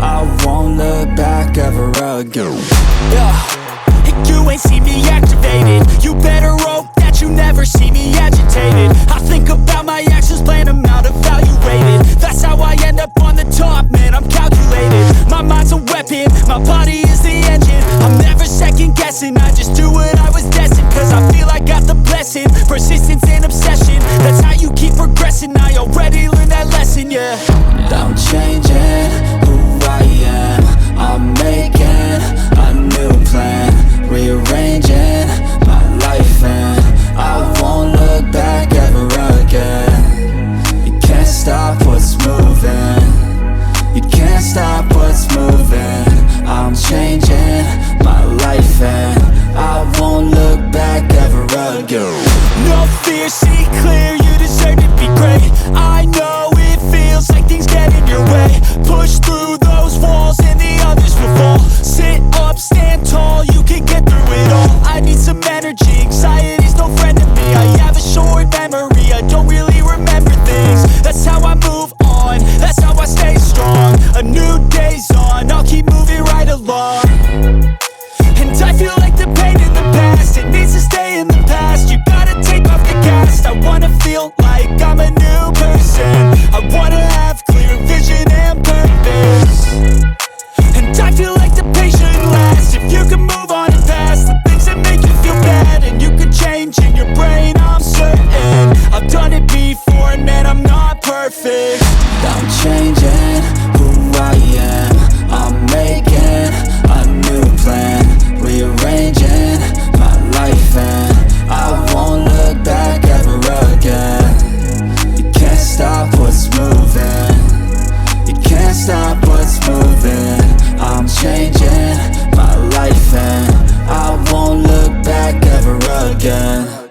I won't look back ever again. You ain't see me activated. You better hope that you never see me agitated. I think about my actions, plan them out, evaluated. That's how I end up on the top, man, I'm calculated. My mind's a weapon, my body is the engine. I'm never second guessing, I just do what I was destined. Cause I feel I got the blessing, persistence and obsession. That's how you keep progressing, I already learned that lesson, yeah. I'm changing who I am. I'm making a new plan, rearranging my life, and I won't look back ever again. You can't stop what's moving. You can't stop what's moving. I'm changing my life, and I won't look back ever again. No fear, see clear, you deserve to be great. I know it feels like things get in your way. Push through those walls and the others will fall. Sit up, stand tall, you can get through it all. I need some energy, anxiety's no friend to me. I have a short memory, I don't really remember things. That's how I move on, that's how I stay strong. A new day's on, I'll keep moving right along. And I feel like the pain in the past, it needs to stay in the past. You gotta take off the cast. I wanna feel like I'm a new person. I wanna have clear vision and purpose. And I feel like the pain shouldn't last. If you can move on and past the things that make you feel bad, and you can change in your brain, I'm certain. I've done it before and man, I'm not perfect. I'm changing who I am. I'm making a new plan, rearranging my life, and I won't look back ever again. You can't stop what's moving. You can't stop what's moving. I'm changing my life, and I won't look back ever again.